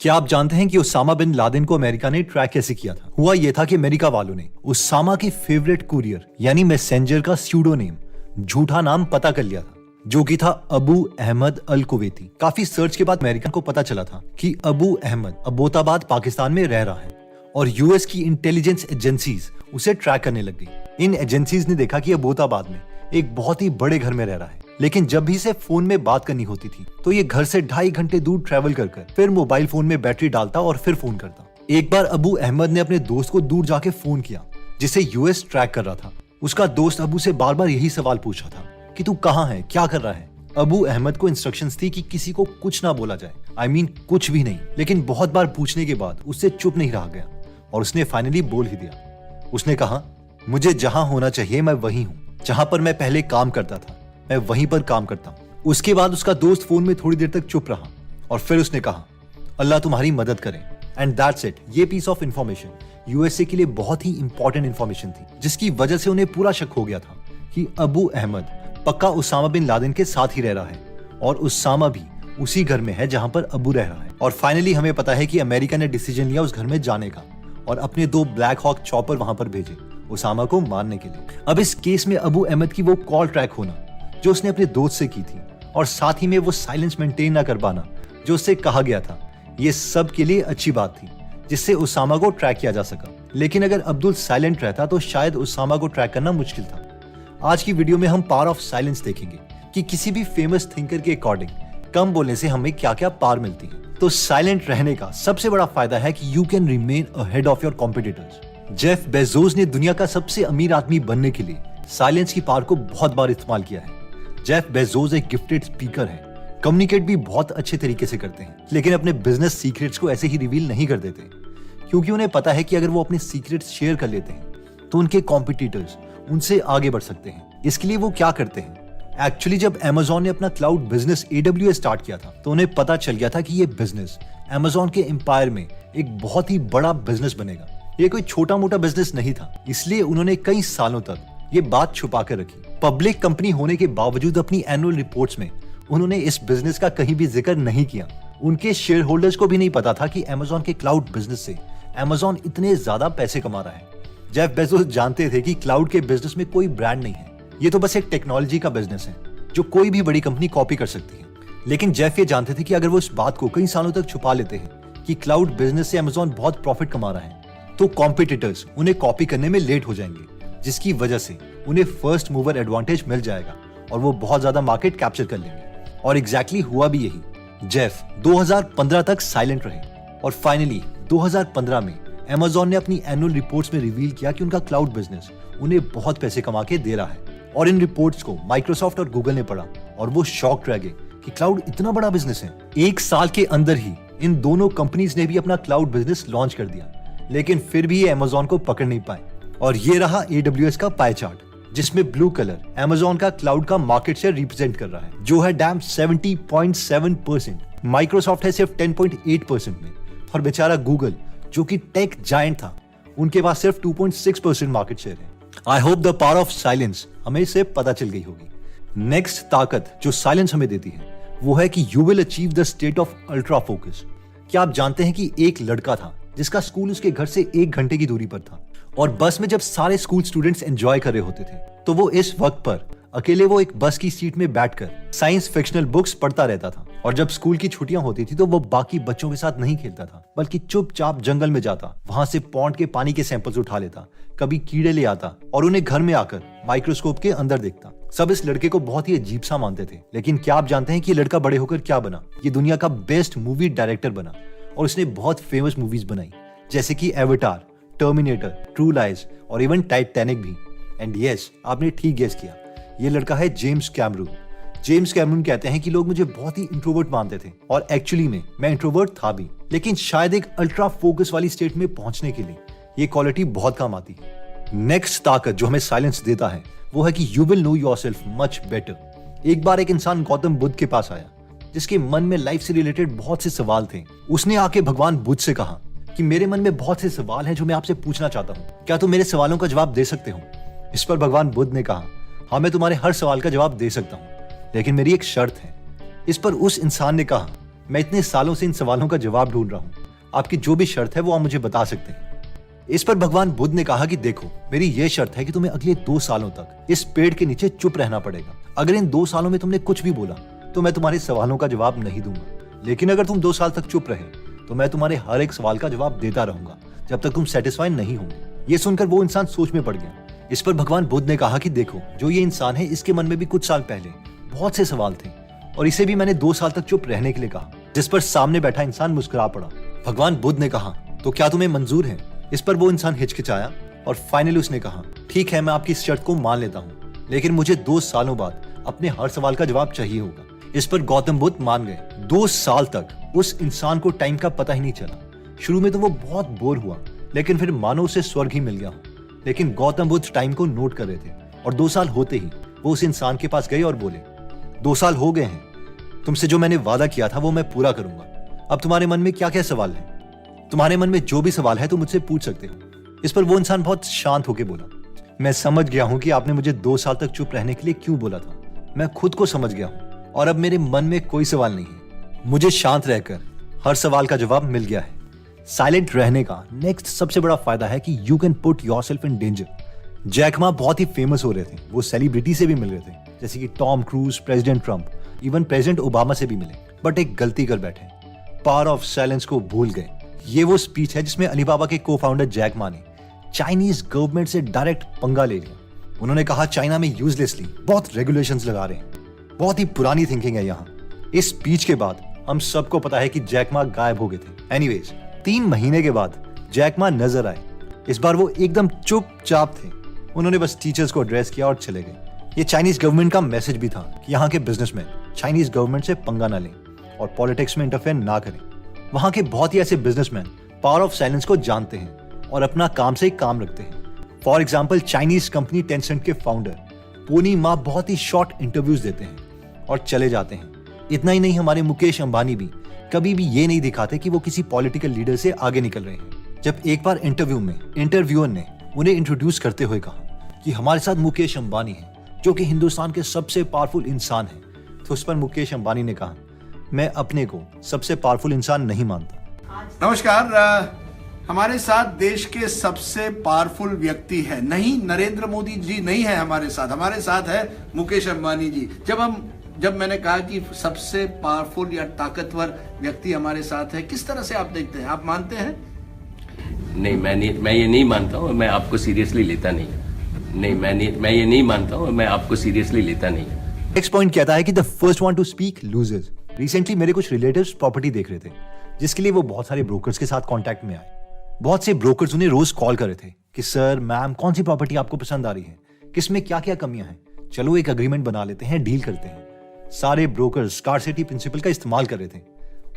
क्या आप जानते हैं कि उसामा बिन लादेन को अमेरिका ने ट्रैक कैसे किया था? हुआ यह था कि अमेरिका वालों ने उसामा के फेवरेट कुरियर यानी मैसेंजर का स्यूडोनेम, झूठा नाम पता कर लिया था, जो कि था अबू अहमद अल कुवैती। काफी सर्च के बाद अमेरिकन को पता चला था कि अबू अहमद अब्बोताबाद पाकिस्तान में रह रहा है और यूएस की इंटेलिजेंस एजेंसीज उसे ट्रैक करने लग गई। इन एजेंसीज ने देखा कि अब्बोताबाद में एक बहुत ही बड़े घर में रह रहा है, लेकिन जब भी इसे फोन में बात करनी होती थी तो ये घर से 2.5 घंटे दूर ट्रेवल कर फिर मोबाइल फोन में बैटरी डालता और फिर फोन करता। एक बार अबू अहमद ने अपने दोस्त को दूर जाके फोन किया जिसे यूएस ट्रैक कर रहा था। उसका दोस्त अबू से बार बार यही सवाल पूछा था कि तू कहाँ है, क्या कर रहा है। अबू अहमद को इंस्ट्रक्शंस थी कि किसी को कुछ ना बोला जाए, I mean, कुछ भी नहीं। लेकिन बहुत बार पूछने के बाद उससे चुप नहीं रहा गया और उसने फाइनली बोल ही दिया। उसने कहा, मुझे जहां होना चाहिए मैं वहीं हूँ, जहां पर मैं पहले काम करता था मैं वहीं पर काम करता हूँ। उसके बाद उसका दोस्त फोन में थोड़ी देर तक चुप रहा और फिर उसने कहा, अल्लाह तुम्हारी मदद करे। And that's it. ये पीस ऑफ इंफॉर्मेशन यूएसए के लिए बहुत ही इंपॉर्टेंट इंफॉर्मेशन थी, जिसकी वजह से उन्हें पूरा शक हो गया था कि अबू अहमद पक्का उसामा बिन लादेन के साथ ही रह रहा है और उसामा भी उसी घर में है जहां पर अबू रह रहा है। और फाइनली हमें पता है कि अमेरिका ने डिसीजन लिया उस घर में जाने का और अपने 2 ब्लैक हॉक चॉपर वहां पर भेजे उसामा को मारने के लिए। अब इस केस में अबू अहमद की वो कॉल ट्रैक होना जो उसने अपने दोस्त से की थी और साथ ही में वो साइलेंस मेंटेन ना कर पाना जो उससे कहा गया था, ये सब के लिए अच्छी बात थी जिससे उसामा को ट्रैक किया जा सका। लेकिन अगर अब्दुल साइलेंट रहता तो शायद उसामा को ट्रैक करना मुश्किल था। आज की वीडियो में हम पावर ऑफ साइलेंस देखेंगे कि किसी भी फेमस थिंकर के अकॉर्डिंग कम बोलने से हमें क्या क्या पावर मिलती है। तो साइलेंट रहने का सबसे बड़ा फायदा है कि you can remain ahead of your competitors. Jeff Bezos ने दुनिया का सबसे अमीर आदमी बनने के लिए साइलेंस की पावर को बहुत बार इस्तेमाल किया है। जेफ बेजोस एक गिफ्टेड स्पीकर है, कम्युनिकेट भी बहुत अच्छे तरीके से करते हैं, लेकिन अपने बिजनेस सीक्रेट्स को ऐसे ही रिवील नहीं कर देते क्योंकि उन्हें पता है कि अगर वो अपने सीक्रेट्स शेयर कर लेते हैं तो उनके कॉम्पिटिटर्स उनसे आगे बढ़ सकते हैं। इसके लिए वो क्या करते हैं, एक्चुअली जब Amazon ने अपना क्लाउड बिजनेस AWS स्टार्ट किया था तो उन्हें पता चल गया था कि ये बिजनेस Amazon के एम्पायर में एक बहुत ही बड़ा बिजनेस बनेगा। ये कोई छोटा मोटा बिजनेस नहीं था, इसलिए उन्होंने कई सालों तक ये बात छुपा कर रखी। पब्लिक कंपनी होने के बावजूद अपनी एनुअल रिपोर्ट्स में उन्होंने इस बिजनेस का कहीं भी जिक्र नहीं किया। उनके शेयर होल्डर्स को भी नहीं पता था कि Amazon के क्लाउड बिजनेस से Amazon इतने ज्यादा पैसे कमा रहा है। जेफ बेजोस जानते थे कि क्लाउड के बिजनेस में कोई ब्रांड नहीं है, ये तो बस एक टेक्नोलॉजी का बिजनेस है जो कोई भी बड़ी कंपनी कॉपी कर सकती है। लेकिन जेफ ये जानते थे कि अगर वो इस बात को कई सालों तक छुपा लेते हैं कि क्लाउड बिजनेस से Amazon बहुत प्रॉफिट कमा रहा है तो कॉम्पिटिटर्स उन्हें कॉपी करने में लेट हो जाएंगे, जिसकी वजह से उन्हें फर्स्ट मूवर एडवांटेज मिल जाएगा और वो बहुत ज्यादा मार्केट कैप्चर कर लेंगे। और एग्जैक्टली हुआ भी यही। जेफ 2015 तक साइलेंट रहे और फाइनली 2015 में Amazon ने अपनी एनुअल रिपोर्ट्स में रिवील किया कि उनका क्लाउड बिजनेस उन्हें बहुत पैसे कमा के दे रहा है। और इन रिपोर्ट्स को माइक्रोसॉफ्ट और गूगल ने पढ़ा और वो शॉक्ड रह गए कि क्लाउड इतना बड़ा बिजनेस है। 1 साल के अंदर ही इन दोनों कंपनीज ने भी अपना क्लाउड बिजनेस लॉन्च कर दिया, लेकिन फिर भी ये Amazon को पकड़ नहीं पाए। और ये रहा AWS का पाई चार्ट, जिसमें ब्लू कलर Amazon का क्लाउड का मार्केट शेयर रिप्रेजेंट कर रहा है, जो है डैम 70.7%। माइक्रोसॉफ्ट है सिर्फ 10.8% में और बेचारा गूगल जो कि टेक जायंट था, उनके पास सिर्फ 2.6% मार्केट शेयर है। I hope the power of silence हमें इससे पता चल गई होगी। नेक्स्ट ताकत जो साइलेंस हमें देती है वो है कि you will achieve the state of ultra focus. क्या आप जानते हैं कि एक लड़का था जिसका स्कूल उसके घर से 1 घंटे की दूरी पर था और बस में जब सारे स्कूल स्टूडेंट्स एंजॉय कर रहे होते थे तो वो इस वक्त पर अकेले वो एक बस की सीट में बैठकर साइंस फिक्शनल बुक्स पढ़ता रहता था। और जब स्कूल की छुट्टियां होती थी तो वो बाकी बच्चों के साथ नहीं खेलता था, बल्कि चुपचाप जंगल में जाता, वहां से पॉन्ड के पानी के सैंपल्स उठा लेता, कभी कीड़े ले आता और उन्हें घर में आकर माइक्रोस्कोप के अंदर देखता। सब इस लड़के को बहुत ही अजीब सा मानते थे, लेकिन क्या आप जानते हैं कि ये लड़का बड़े होकर क्या बना? ये दुनिया का बेस्ट मूवी डायरेक्टर बना और उसने बहुत फेमस मूवीज बनाई जैसे कि एवेटार, टर्मिनेटर, ट्रू लाइज और इवन टाइटैनिक भी। एंड यस, आपने ठीक गेस किया, ये लड़का है जेम्स कैमरून। जेम्स कैमरून कहते हैं कि लोग मुझे बहुत ही इंट्रोवर्ट मानते थे और एक्चुअली में मैं इंट्रोवर्ट था भी, लेकिन शायद एक अल्ट्रा फोकस वाली स्टेट में पहुंचने के लिए ये क्वालिटी बहुत काम आती है। नेक्स्ट ताकत जो हमें साइलेंस देता है वो है कि you will no yourself much better. एक बार एक इंसान गौतम बुद्ध के पास आया जिसके मन में लाइफ से रिलेटेड बहुत से सवाल थे। उसने आके भगवान बुद्ध से कहा कि मेरे मन में बहुत से सवाल हैं जो मैं आपसे पूछना चाहता हूँ, क्या तुम मेरे सवालों का जवाब दे सकते हो? इस पर भगवान बुद्ध ने कहा, हाँ मैं तुम्हारे हर सवाल का जवाब दे सकता हूँ, लेकिन मेरी एक शर्त है। इस पर उस इंसान ने कहा, मैं इतने सालों से इन सवालों का जवाब ढूंढ रहा हूँ। आपकी जो भी शर्त है वो आप मुझे बता सकते हैं। इस पर भगवान बुद्ध ने कहा कि देखो, मेरी यह शर्त है कि तुम्हें अगले 2 सालों तक इस पेड़ के नीचे चुप रहना पड़ेगा। अगर इन 2 सालों में तुमने कुछ भी बोला तो मैं तुम्हारे सवालों का जवाब नहीं दूंगा, लेकिन अगर तुम 2 साल तक चुप रहे तो मैं तुम्हारे हर एक सवाल का जवाब देता रहूंगा जब तक तुम सेटिस्फाई नहीं होंगे। ये सुनकर वो इंसान सोच में पड़ गया। इस पर भगवान बुद्ध ने कहा कि देखो, जो ये इंसान है इसके मन में भी कुछ साल पहले बहुत से सवाल थे और इसे भी मैंने 2 साल तक चुप रहने के लिए कहा, जिस पर सामने बैठा इंसान मुस्कुरा पड़ा। भगवान बुद्ध ने कहा, तो क्या तुम्हें मंजूर है? इस पर वो इंसान हिचकिचाया और फाइनली उसने कहा, ठीक है, मैं आपकी इस शर्त को मान लेता हूँ, लेकिन मुझे 2 सालों बाद अपने हर सवाल का जवाब चाहिए होगा। इस पर गौतम बुद्ध मान गए। 2 साल तक उस इंसान को टाइम का पता ही नहीं चला। शुरू में तो वो बहुत बोर हुआ, लेकिन फिर मानो उसे स्वर्ग ही मिल गया। लेकिन गौतम बुद्ध टाइम को नोट कर रहे थे और 2 साल होते ही वो उस इंसान के पास गए और बोले, 2 साल हो गए हैं, तुमसे जो मैंने वादा किया था वो मैं पूरा करूंगा। अब तुम्हारे मन में क्या क्या सवाल है? तुम्हारे मन में जो भी सवाल है तुम मुझसे पूछ सकते हो। इस पर वो इंसान बहुत शांत होकर बोला, मैं समझ गया हूं कि आपने मुझे 2 साल तक चुप रहने के लिए क्यों बोला था। मैं खुद को समझ गया हूं और अब मेरे मन में कोई सवाल नहीं है। मुझे शांत रहकर हर सवाल का जवाब मिल गया है। साइलेंट रहने का नेक्स्ट सबसे बड़ा फायदा है कि you can put yourself in danger. Jack Ma बहुत ही फेमस हो रहे थे, वो सेलिब्रिटी से भी मिल रहे थे, जैसे कि Tom cruise, president Trump, even president Obama से भी मिले, बट एक गलती कर बैठे, पावर ऑफ साइलेंस को भूल गए। ये वो स्पीच है जिसमें अलीबाबा के को फाउंडर जैक मा ने चाइनीज गवर्नमेंट से डायरेक्ट पंगा ले लिया। उन्होंने कहा, चाइना में यूजलेसली बहुत रेगुलेशंस लगा रहे हैं, बहुत ही पुरानी थिंकिंग है यहाँ। इस स्पीच के बाद हम सबको पता है कि जैक मा गायब हो गए थे। एनीवेज, 3 महीने के बाद जैक मा नजर आए। इस बार वो एकदम चुपचाप थे। उन्होंने बस टीचर्स को एड्रेस किया और चले गए। ये चाइनीज गवर्नमेंट का मैसेज भी था कि यहाँ के बिजनेसमैन चाइनीज गवर्नमेंट से पंगा ना लें और पॉलिटिक्स में इंटरफेयर ना करें। वहाँ के बहुत ही ऐसे बिजनेसमैन पावर ऑफ साइलेंस को जानते हैं और अपना काम से काम रखते हैं। For example, Chinese company Tencent के फाउंडर पोनी मा बहुत ही शॉर्ट इंटरव्यूज देते हैं और चले जाते हैं। इतना ही नहीं, हमारे मुकेश अंबानी भी कभी भी ये नहीं दिखाते कि वो किसी पॉलिटिकल लीडर से आगे निकल रहे हैं। जब एक बार इंटरव्यू में इंटरव्यूअर ने उन्हें इंट्रोड्यूस करते हुए कहा कि हमारे साथ मुकेश अंबानी है, जो कि हिंदुस्तान के सबसे पावरफुल इंसान है, तो उस पर मुकेश अंबानी ने कहा, मैं अपने को सबसे पावरफुल इंसान नहीं मानता। नमस्कार, हमारे साथ देश के सबसे पावरफुल व्यक्ति है, नहीं नरेंद्र मोदी जी नहीं है हमारे साथ है मुकेश अंबानी जी। जब मैंने कहा कि सबसे पावरफुल या ताकतवर व्यक्ति हमारे साथ है, किस तरह से आप देखते हैं? आप मानते हैं? नहीं, मैं ये नहीं मानता हूँ। मैं आपको सीरियसली लेता नहीं। नहीं, मैं ये नहीं मानता हूँ। मैं आपको सीरियसली लेता नहीं। नेक्स्ट पॉइंट कहता है कि the first one two speak loses. Recently मेरे कुछ रिलेटिव्स प्रॉपर्टी देख रहे थे, जिसके लिए वो बहुत सारे ब्रोकर्स के साथ कांटेक्ट में आए। बहुत से ब्रोकर्स उन्हें रोज कॉल कर रहे थे कि सर, मैम, कौन सी प्रॉपर्टी आपको पसंद आ रही है, किसमें क्या क्या कमियां हैं, चलो एक अग्रीमेंट बना लेते हैं, डील करते हैं। सारे ब्रोकर्स स्कार्सिटी प्रिंसिपल का इस्तेमाल कर रहे थे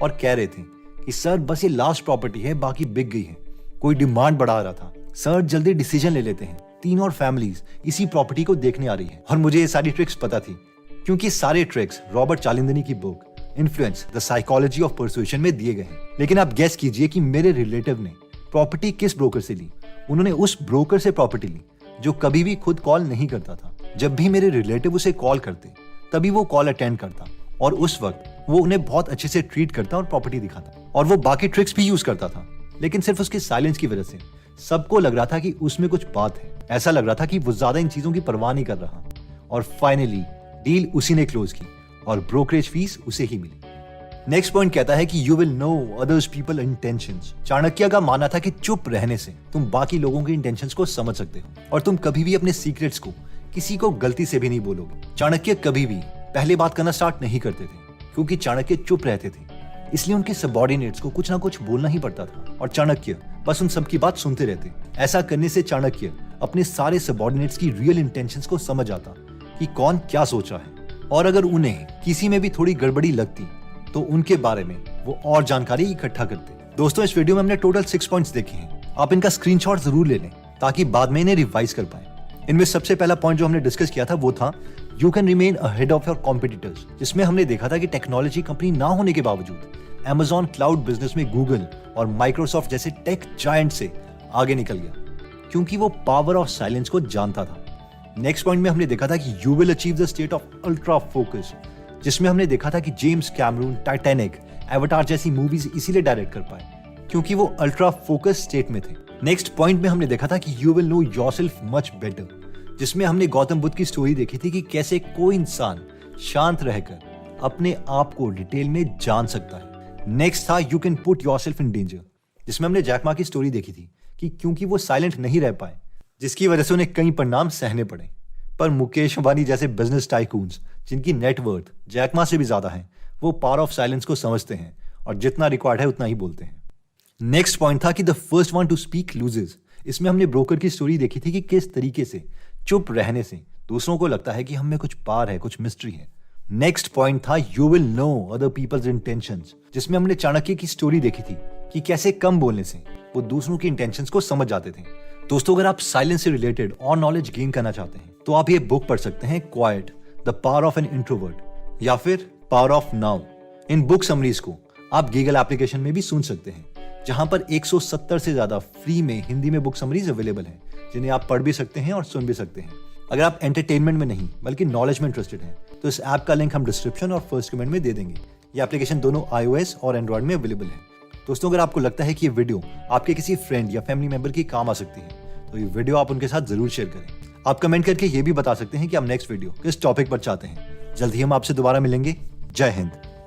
और कह रहे थे कि सर, बस ये लास्ट प्रॉपर्टी है, बाकी बिक गई है। कोई डिमांड बढ़ा रहा था, सर जल्दी डिसीजन ले लेते हैं, 3 और फैमिलीज इसी प्रॉपर्टी को देखने आ रही है। और मुझे ये सारी ट्रिक्स पता थी, क्योंकि सारे ट्रिक्स रॉबर्ट चालिंदनी की book influence the psychology of persuasion में दिए गए हैं। लेकिन आप गेस कीजिए कि मेरे रिलेटिव ने प्रॉपर्टी किस ब्रोकर से ली। उन्होंने उस ब्रोकर से प्रॉपर्टी ली जो कभी भी खुद कॉल नहीं करता था। जब भी मेरे रिलेटिव उसे कॉल करते तभी वो कॉल अटेंड करता और उस वक्त वो उन्हें बहुत अच्छे से ट्रीट करता और प्रॉपर्टी दिखाता और वो बाकी ट्रिक्स भी यूज करता था। लेकिन सिर्फ उसके साइलेंस की वजह से सबको लग रहा था कि उसमें कुछ बात है। ऐसा लग रहा था कि वो ज्यादा इन चीजों की परवाह नहीं कर रहा। और फाइनली डील उसी ने क्लोज की और ब्रोकरेज फीस उसे ही मिली। नेक्स्ट पॉइंट कहता है कि you will know others people intentions. Chanakya का मानना था कि चुप रहने से तुम बाकी लोगों के इंटेंशंस को समझ सकते हो और तुम कभी भी अपने सीक्रेट्स को किसी को गलती से भी नहीं बोलोगे। चाणक्य कभी भी पहले बात करना स्टार्ट नहीं करते थे, क्योंकि चाणक्य चुप रहते थे, इसलिए उनके सबऑर्डिनेट्स को कुछ ना कुछ बोलना ही पड़ता था और चाणक्य बस उन सबकी बात सुनते रहते। ऐसा करने से चाणक्य अपने सारे सबऑर्डिनेट्स की रियल इंटेंशंस को समझ आता कि कौन क्या सोचा है, और अगर उन्हें किसी में भी थोड़ी गड़बड़ी लगती तो उनके बारे में वो और जानकारी इकट्ठा करते। दोस्तों, इस वीडियो में हमने टोटल 6 पॉइंट्स देखे हैं। आप इनका स्क्रीनशॉट जरूर ले लें ताकि बाद में इन्हें रिवाइज कर पाए। इनमें सबसे पहला पॉइंट जो हमने डिस्कस किया था वो था you can remain ahead of your competitors, जिसमें हमने देखा था कि टेक्नोलॉजी कंपनी ना होने के बावजूद Amazon क्लाउड बिजनेस में गूगल और माइक्रोसॉफ्ट जैसे टेक जायंट से आगे निकल गया, क्योंकि वो पावर ऑफ साइलेंस को जानता था। नेक्स्ट पॉइंट में हमने देखा था कि you will achieve the state of ultra focus, जिसमें हमने देखा था कि जेम्स कैमरून टाइटैनिक एवटार जैसी मूवीज इसीलिए डायरेक्ट कर पाए क्योंकि वो अल्ट्रा फोकस स्टेट में थे। नेक्स्ट पॉइंट में हमने देखा था कि you will no yourself much better, जिसमें हमने गौतम बुद्ध की स्टोरी देखी थी कि कैसे कोई इंसान शांत रहकर अपने आप को डिटेल में जान सकता है। नेक्स्ट था you can put yourself in danger, जिसमें हमने जैक मा की स्टोरी देखी थी कि क्योंकि वो साइलेंट नहीं रह पाए जिसकी वजह से उन्हें कई परिणाम सहने पड़े। पर मुकेश अंबानी जैसे बिजनेस टाइकून्स जिनकी नेटवर्थ जैक मा से भी ज्यादा है, वो पावर ऑफ साइलेंस को समझते हैं और जितना रिक्वायर्ड है उतना ही बोलते हैं। नेक्स्ट पॉइंट था कि the first one two speak loses. इसमें हमने ब्रोकर की स्टोरी देखी थी कि किस तरीके से चुप रहने से दूसरों को लगता है कि हम में कुछ पार है, कुछ मिस्ट्री है। नेक्स्ट पॉइंट था you will know other people's intentions, जिसमें हमने चाणक्य की स्टोरी देखी थी कि कैसे कम बोलने से वो दूसरों की इंटेंशंस को समझ जाते थे। दोस्तों, अगर आप साइलेंस से रिलेटेड और नॉलेज गेन करना चाहते हैं तो आप ये बुक पढ़ सकते हैं, quite the power of an introvert या फिर power of now. In book summaries को आप गीगल एप्लीकेशन में भी सुन सकते हैं, जहां पर 170 से ज्यादा फ्री में हिंदी में बुक समरीज अवेलेबल हैं, जिन्हें आप पढ़ भी सकते हैं और सुन भी सकते हैं। अगर आप एंटरटेनमेंट में नहीं बल्कि नॉलेज में इंटरेस्टेड हैं तो इस ऐप का लिंक हम डिस्क्रिप्शन और फर्स्ट कमेंट में दे देंगे। ये एप्लीकेशन दोनों iOS और एंड्रॉइड में अवेलेबल है। दोस्तों, अगर आपको लगता है कि ये वीडियो आपके किसी फ्रेंड या फैमिली मेंबर की काम आ सकती है तो ये वीडियो आप उनके साथ जरूर शेयर करें। आप कमेंट करके ये भी बता सकते हैं कि आप नेक्स्ट वीडियो किस टॉपिक पर चाहते हैं। जल्द ही हम आपसे दोबारा मिलेंगे। जय हिंद।